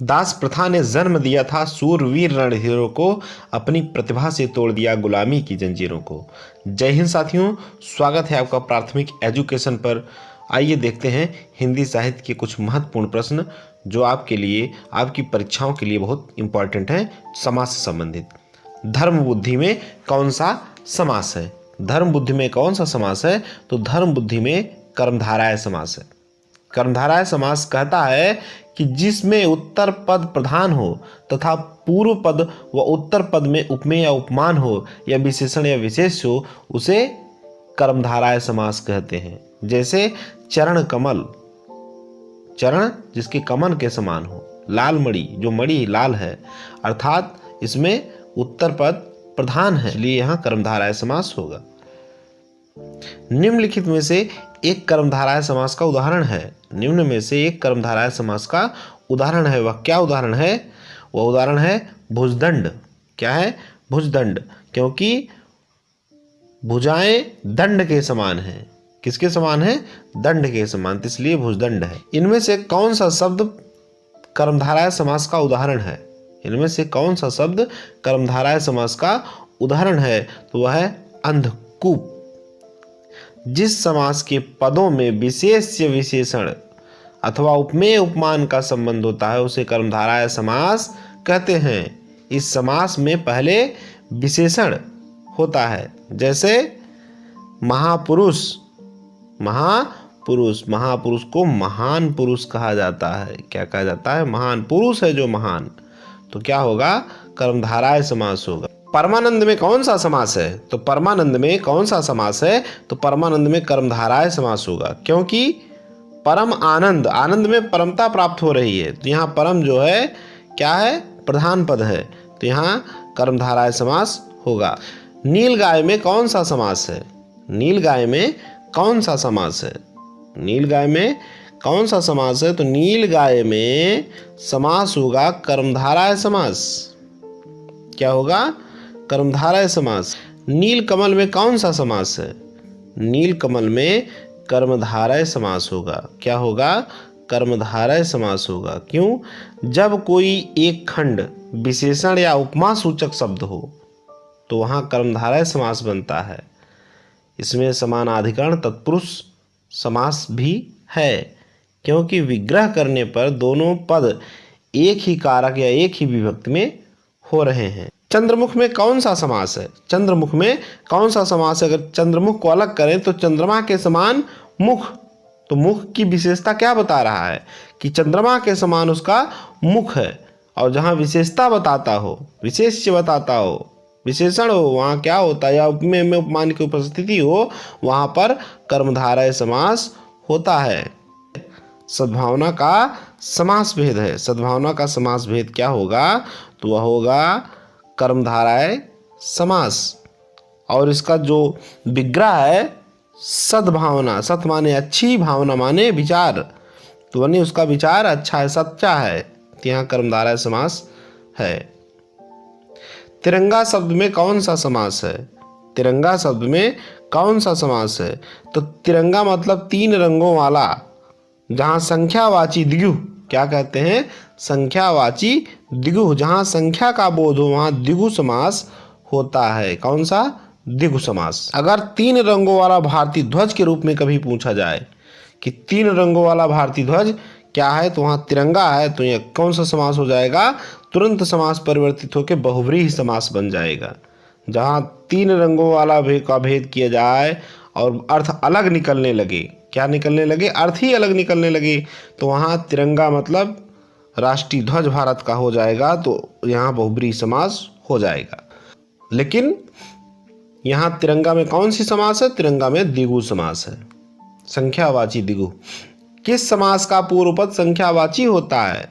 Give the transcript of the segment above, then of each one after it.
दास प्रथा ने जन्म दिया था सूरवीर रणधीरों को, अपनी प्रतिभा से तोड़ दिया गुलामी की जंजीरों को। जय हिंद साथियों, स्वागत है आपका प्राथमिक एजुकेशन पर। आइए देखते हैं हिंदी साहित्य के कुछ महत्वपूर्ण प्रश्न जो आपके लिए, आपकी परीक्षाओं के लिए बहुत इंपॉर्टेंट हैं, समास से संबंधित। धर्म बुद्धि में कौन सा समास है? धर्म बुद्धि में कौन सा समास है? तो धर्म बुद्धि में कर्मधारय समास है। कर्मधारय समास कहता है कि जिसमें उत्तर पद प्रधान हो तथा पूर्व पद व उत्तर पद में उपमेय या उपमान हो या विशेषण या विशेष हो, उसे कर्मधारय समास कहते हैं। जैसे चरण कमल, चरण जिसके कमल के समान हो, लाल मणि जो मणि लाल है, अर्थात इसमें उत्तर पद प्रधान है, इसलिए यहाँ कर्मधारय समास होगा। निम्नलिखित में से एक कर्मधारय समास का उदाहरण है। निम्न में से एक कर्मधारय समास का उदाहरण है। वह क्या उदाहरण है? वह उदाहरण है भुजदंड। क्या है? भुजदंड, क्योंकि भुजाएं दंड के समान है। किसके समान है? दंड के समान, इसलिए भुजदंड है। इनमें से कौन सा शब्द कर्मधारय समास का उदाहरण है? इनमें से कौन सा शब्द कर्मधारय समास का उदाहरण है? तो वह है अंधकूप। जिस समास के पदों में विशेष्य विशेषण अथवा उपमेय उपमान का संबंध होता है उसे कर्मधारय समास कहते हैं। इस समास में पहले विशेषण होता है। जैसे महापुरुष, महापुरुष, महापुरुष को महान पुरुष कहा जाता है। क्या कहा जाता है? महान पुरुष है जो महान, तो क्या होगा? कर्मधारय समास होगा। परमानंद में कौन सा समास है? तो परमानंद में कौन सा समास है? तो परमानंद में कर्मधारय समास होगा, क्योंकि परम आनंद, आनंद में परमता प्राप्त हो रही है, तो यहाँ परम जो है क्या है? प्रधान पद है, तो यहाँ कर्मधारय समास होगा। नीलगाय में कौन सा समास है? नीलगाय में कौन सा समास है? नीलगाय में कौन सा समास है? तो नीलगाय में समास होगा कर्मधारय समास। क्या होगा? कर्मधारय समास। नीलकमल में कौन सा समास है? नीलकमल में कर्मधारय समास होगा। क्या होगा? कर्मधारय समास होगा। क्यों? जब कोई एक खंड विशेषण या उपमा सूचक शब्द हो तो वहाँ कर्मधारय समास बनता है। इसमें समानाधिकरण तत्पुरुष समास भी है, क्योंकि विग्रह करने पर दोनों पद एक ही कारक या एक ही विभक्ति में हो रहे हैं। चंद्रमुख में कौन सा समास है? चंद्रमुख में कौन सा समास है? अगर चंद्रमुख को अलग करें तो चंद्रमा के समान मुख, तो मुख की विशेषता क्या बता रहा है? कि चंद्रमा के समान उसका मुख है। और जहाँ विशेषता बताता हो, विशेष्य बताता हो, विशेषण हो, वहाँ क्या होता है? या उपमेय में उपमान की उपस्थिति हो, वहाँ पर कर्मधारय समास होता है। सद्भावना का समास भेद है। सद्भावना का समास भेद क्या होगा? तो वह होगा कर्मधारय समास। और इसका जो विग्रह है सद्भावना, सत माने अच्छी, भावना माने विचार, तो यानी उसका विचार अच्छा है, सच्चा है, तो यहाँ कर्मधारय समास है। तिरंगा शब्द में कौन सा समास है? तिरंगा शब्द में कौन सा समास है? तो तिरंगा मतलब तीन रंगों वाला, जहाँ संख्यावाची द्विगु, क्या कहते हैं? संख्यावाची द्विगु, जहाँ संख्या का बोध हो वहाँ द्विगु समास होता है। कौन सा? द्विगु समास। अगर तीन रंगों वाला भारतीय ध्वज के रूप में कभी पूछा जाए कि तीन रंगों वाला भारतीय ध्वज क्या है, तो वहाँ तिरंगा है, तो यह कौन सा समास हो जाएगा? तुरंत समास परिवर्तित होकर बहुव्रीहि समास बन जाएगा। जहाँ तीन रंगों वाला का भेद किया जाए और अर्थ अलग निकलने लगे, क्या निकलने लगे? अर्थ ही अलग निकलने लगे, तो वहाँ तिरंगा मतलब राष्ट्रीय ध्वज भारत का हो जाएगा, तो यहाँ बहुव्रीहि समास हो जाएगा। लेकिन यहाँ तिरंगा में कौन सी समास है? तिरंगा में द्विगु समास है, संख्यावाची द्विगु। किस समास का पूर्व पद संख्यावाची होता है?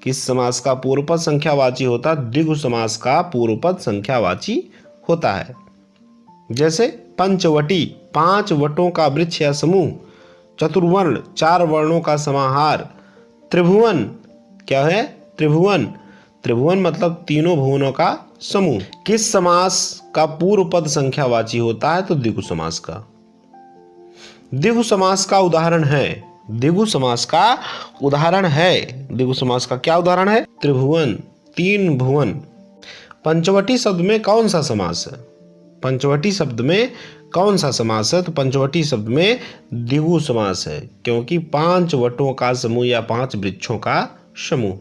किस समास का पूर्व पद संख्यावाची होता है? द्विगु समास का पूर्व पद संख्यावाची होता है। जैसे पंचवटी, पांच वटों का वृक्ष या समूह। चतुर्वर्ण, चार वर्णों का समाहार। त्रिभुवन, क्या है? त्रिभुवन, त्रिभुवन मतलब तीनों भुवनों का समूह। किस समास का पूर्व पद संख्यावाची होता है? तो द्विगु समास का। द्विगु समास का उदाहरण है, द्विगु समास का उदाहरण है। द्विगु समास का क्या उदाहरण है? त्रिभुवन, तीन भुवन। पंचवटी शब्द में कौन सा समास है? पंचवटी शब्द में कौन सा समास है? तो पंचवटी शब्द में द्विगु समास है, क्योंकि 5 वटों का समूह या 5 वृक्षों का समूह।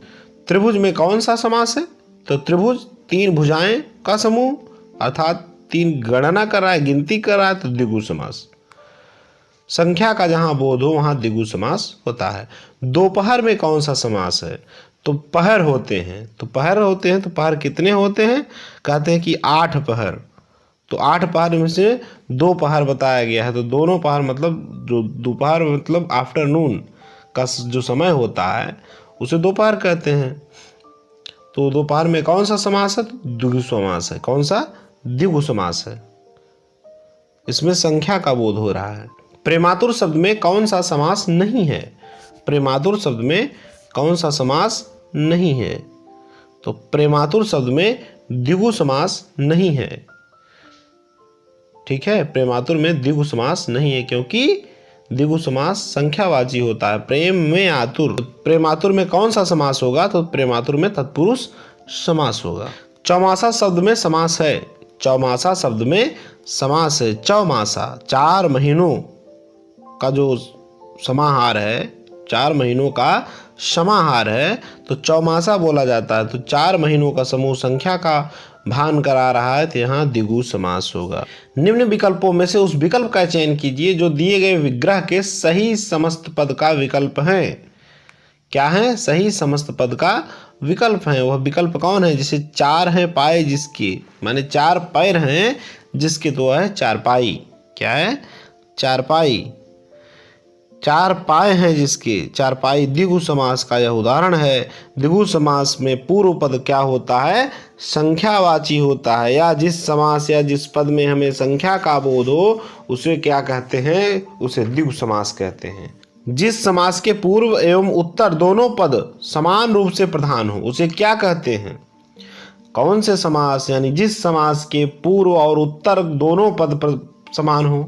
त्रिभुज में कौन सा समास है? तो त्रिभुज 3 भुजाएं का समूह, अर्थात 3 गणना कर रहा है, गिनती कर रहा है, तो द्विगु समास। संख्या का जहां बोध हो वहां द्विगु समास होता है। दोपहर में कौन सा समास है? तो पहर होते हैं। तो पहर होते हैं, तो पहर कितने होते हैं? कहते हैं कि 8 पहर। तो 8 पहर में से 2 पहर बताया गया है, तो दोनों पहर मतलब जो दोपहर मतलब आफ्टरनून का जो समय होता है उसे दोपहर कहते हैं। तो दोपहर में कौन सा समास है? तो द्विगु समास है। कौन सा? द्विगु समास है। इसमें संख्या का बोध हो रहा है। प्रेमातुर शब्द में कौन सा समास नहीं है? प्रेमातुर शब्द में कौन सा समास नहीं है? तो प्रेमातुर शब्द में द्विगु समास नहीं है। ठीक है, प्रेमातुर में द्विगु समास नहीं है, क्योंकि द्विगु समास संख्यावाची होता है। प्रेम में आतुर, प्रेमातुर में कौन सा समास होगा? तो प्रेमातुर में तत्पुरुष समास होगा। चौमासा शब्द में समास है। चौमासा शब्द में समास है। चौमासा 4 महीनों का जो समाहार है, 4 महीनों का समाहार है, तो चौमासा बोला जाता है। तो 4 महीनों का समूह संख्या का भान करा रहा है, तो यहाँ द्विगु समास होगा। निम्न विकल्पों में से उस विकल्प का चयन कीजिए जो दिए गए विग्रह के सही समस्त पद का विकल्प है। क्या है? सही समस्त पद का विकल्प है। वह विकल्प कौन है? जैसे 4 हैं पाए जिसके, माने 4 पैर हैं जिसके, तो है चारपाई। क्या है? चारपाई। 4 पाए हैं जिसके, चारपाई द्विगु समास का यह उदाहरण है। द्विगु समास में पूर्व पद क्या होता है? संख्यावाची होता है, या जिस समास या जिस पद में हमें संख्या का बोध हो उसे क्या कहते हैं? उसे द्विगु समास कहते हैं। जिस समास के पूर्व एवं उत्तर दोनों पद समान रूप से प्रधान हो उसे क्या कहते हैं? कौन से समास? यानी जिस समास के पूर्व और उत्तर दोनों पद समान हो,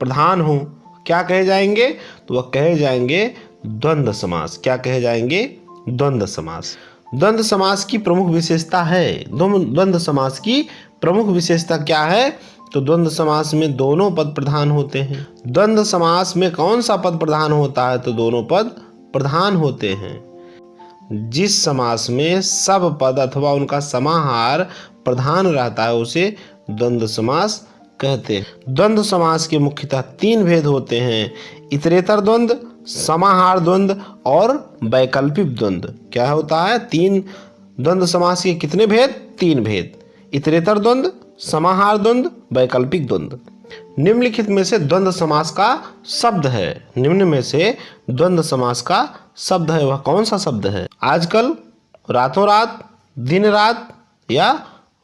प्रधान हो, क्या कहे जाएंगे? तो वह कहे जाएंगे द्वंद्व समास। क्या कहे जाएंगे? द्वंद्व समास। द्वंद्व समास की प्रमुख विशेषता है। द्वंद्व समास की प्रमुख विशेषता क्या है? तो द्वंद्व समास में दोनों पद प्रधान होते हैं। द्वंद्व समास में कौन सा पद प्रधान होता है? तो दोनों पद प्रधान होते हैं। जिस समास में सब पद अथवा उनका समाहार प्रधान रहता है उसे द्वंद्व समास कहते हैं। द्वंद्व समास के मुख्यतः 3 भेद होते हैं: इतरेतर द्वंद्व, समाहार द्वंद्व और वैकल्पिक द्वंद्व। क्या होता है? 3 द्वंद्व समास के कितने भेद? 3 भेद: इतरेतर द्वंद्व, समाहार द्वंद्व, वैकल्पिक द्वंद्व। निम्नलिखित में से द्वंद्व समास का शब्द है। निम्न में से द्वंद्व समास का शब्द है, वह कौन सा शब्द है? आजकल, रातों रात, दिन रात या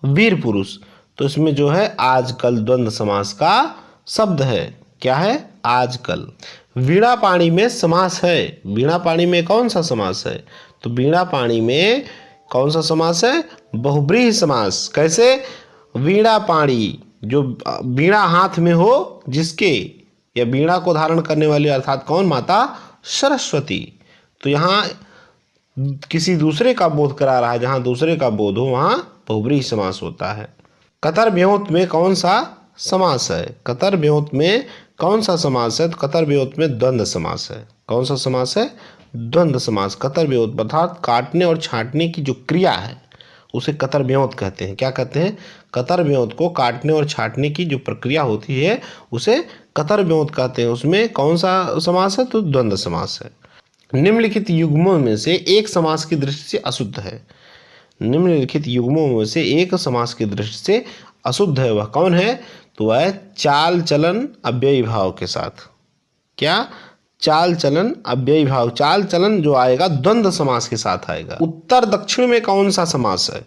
वीर पुरुष। तो इसमें जो है आजकल द्वंद्व समास का शब्द है। क्या है? आजकल। वीणा पाणी में समास है। वीणा पाणी में कौन सा समास है? तो वीणा पाणी में कौन सा समास है? बहुब्रीहि समास। कैसे? वीणा पाणी, जो वीणा हाथ में हो जिसके, या वीणा को धारण करने वाली, अर्थात कौन? माता सरस्वती। तो यहाँ किसी दूसरे का बोध करा रहा है, जहाँ दूसरे का बोध हो वहाँ बहुब्रीहि समास होता है। कतर ब्योत में कौन सा समास है? कतर ब्योत में कौन सा समास है? तो कतर ब्योत में द्वंद्व समास है। कौन सा समास है? द्वंद्व समास। कतर ब्योत अर्थात काटने और छांटने की जो क्रिया है उसे कतर ब्योत कहते हैं। क्या कहते हैं? कतर ब्योत को काटने और छांटने की जो प्रक्रिया होती है उसे कतर ब्योत कहते हैं। उसमें कौन सा समास है? तो द्वंद्व समास है। निम्नलिखित युग्मों में से एक समास की दृष्टि से अशुद्ध है। निम्नलिखित युग्मों में से एक समास की दृष्टि से अशुद्ध है, वह कौन है? तो वह चाल चलन अव्ययी भाव के साथ। क्या? चाल चलन अव्ययी भाव। चाल चलन जो आएगा द्वंद्व समास के साथ आएगा। उत्तर दक्षिण में कौन सा समास है?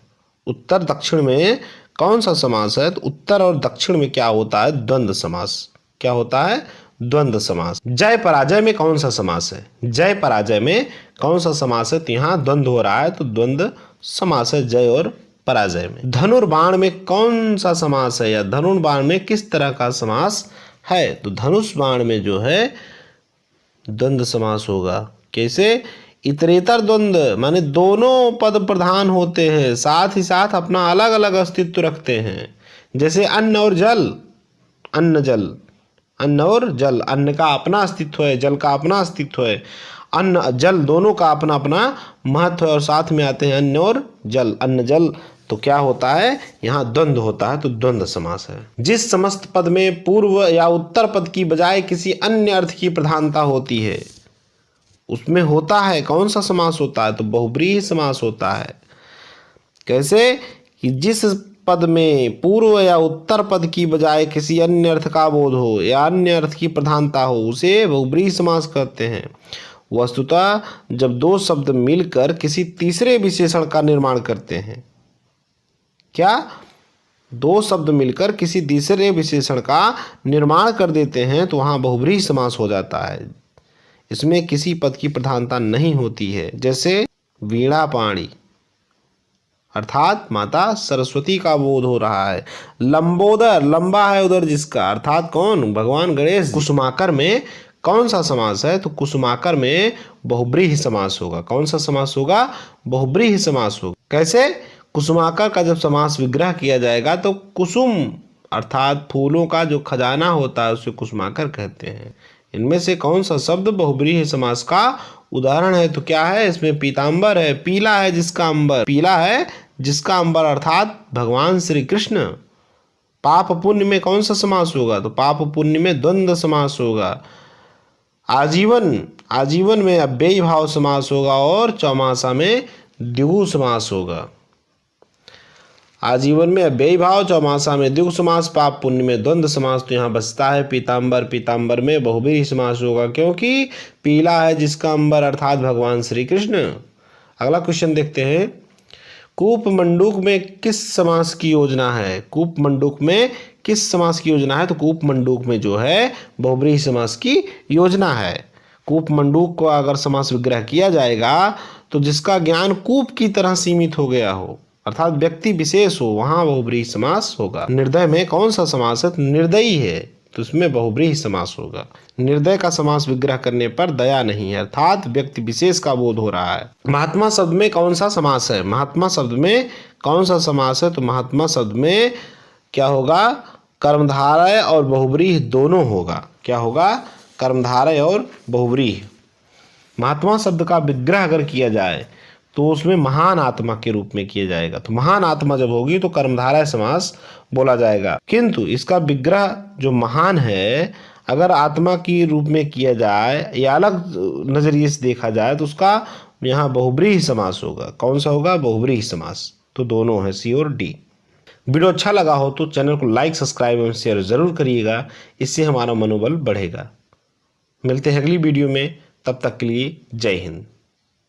उत्तर दक्षिण में कौन सा समास है? तो उत्तर और दक्षिण में क्या होता है? द्वंद्व समास। क्या होता है? द्वंद्व समास। जय पराजय में कौन सा समास है? जय पराजय में कौन सा समास है? तो यहाँ द्वंद्व हो रहा है, तो द्वंद्व समास है जय और पराजय में। धनुर्बाण में कौन सा समास है, या धनुर्बाण में किस तरह का समास है? तो धनुष बाण में जो है द्वंद्व समास होगा। कैसे? इतरेतर द्वंद्व माने दोनों पद प्रधान होते हैं, साथ ही साथ अपना अलग अलग अस्तित्व रखते हैं। जैसे अन्न और जल, अन्न जल, अन्न और जल, अन्न का अपना अस्तित्व है, जल का अपना अस्तित्व है। अन्न जल दोनों का अपना अपना महत्व है और साथ में आते हैं अन्न और जल, अन्न जल। तो क्या होता है, यहाँ द्वंद्व होता है, तो द्वंद्व समास है। जिस समस्त पद में पूर्व या उत्तर पद की बजाय किसी अन्य अर्थ की प्रधानता होती है उसमें होता है कौन सा समास होता है, तो बहुब्रीहि समास होता है। कैसे कि जिस पद में पूर्व या उत्तर पद की बजाय किसी अन्य अर्थ का बोध हो या अन्य अर्थ की प्रधानता हो उसे बहुब्रीहि समास कहते हैं। वस्तुतः जब दो शब्द मिलकर किसी तीसरे विशेषण का निर्माण करते हैं, क्या दो शब्द मिलकर किसी तीसरे विशेषण का निर्माण कर देते हैं तो वहाँ बहुब्रीहि समास हो जाता है। इसमें किसी पद की प्रधानता नहीं होती है। जैसे वीणा पाणी अर्थात माता सरस्वती का बोध हो रहा है। लंबोदर, लंबा है उधर जिसका, अर्थात कौन, भगवान गणेश। कुसुमाकर में कौन सा समास है, तो कुसुमाकर में बहुब्रीहि समास होगा। कौन सा समास होगा, बहुब्रीहि समास होगा। कैसे, कुसुमाकर का जब समास विग्रह किया जाएगा तो कुसुम अर्थात फूलों का जो खजाना होता है उसे कुसुमाकर कहते हैं। इनमें से कौन सा शब्द बहुब्रीहि समास का उदाहरण है, तो क्या है, इसमें पीतांबर है, पीला है जिसका अंबर, पीला है जिसका अंबर अर्थात भगवान श्री कृष्ण। पाप पुण्य में कौन सा समास होगा, तो पाप पुण्य में द्वंद्व समास होगा। आजीवन, आजीवन में अव्ययी भाव समास होगा और चौमासा में द्विगु समास होगा। आजीवन में अव्ययी भाव, चौमासा में द्विगु समास, पाप पुण्य में द्वंद्व समास। तो यहाँ बचता है पीतांबर, पीतांबर में बहुब्रीहि समास होगा क्योंकि पीला है जिसका अंबर अर्थात भगवान श्री कृष्ण। अगला क्वेश्चन देखते हैं, कूप मंडूक में किस समास की योजना है, कूप मंडूक में किस समास की योजना है, तो कूप मंडूक में जो है बहुब्रीहि समास की योजना है। कूप मंडूक को अगर समास विग्रह किया जाएगा तो जिसका ज्ञान कूप की तरह सीमित हो गया हो अर्थात व्यक्ति विशेष हो वहां बहुब्रीहि समास होगा। निर्दय में कौन सा समास है, तो निर्दयी है तो इसमें बहुब्रीहि समास होगा। निर्दय का समास विग्रह करने पर दया नहीं है अर्थात व्यक्ति विशेष का बोध हो रहा है। महात्मा शब्द में कौन सा समास है, महात्मा शब्द में कौन सा समास है, तो महात्मा शब्द में क्या होगा, कर्मधारय और बहुब्रीहि दोनों होगा। क्या होगा, कर्मधारय और बहुब्रीहि। महात्मा शब्द का विग्रह अगर किया जाए तो उसमें महान आत्मा के रूप में किया जाएगा। तो महान आत्मा जब होगी तो कर्मधारय समास बोला जाएगा। किंतु इसका विग्रह जो महान है अगर आत्मा के रूप में किया जाए या अलग नजरिए से देखा जाए तो उसका यहाँ बहुब्रीहि समास होगा। कौन सा होगा, बहुब्रीहि समास। तो दोनों है सी और डी। वीडियो अच्छा लगा हो तो चैनल को लाइक, सब्सक्राइब एवं शेयर जरूर करिएगा, इससे हमारा मनोबल बढ़ेगा। मिलते हैं अगली वीडियो में, तब तक के लिए जय हिंद।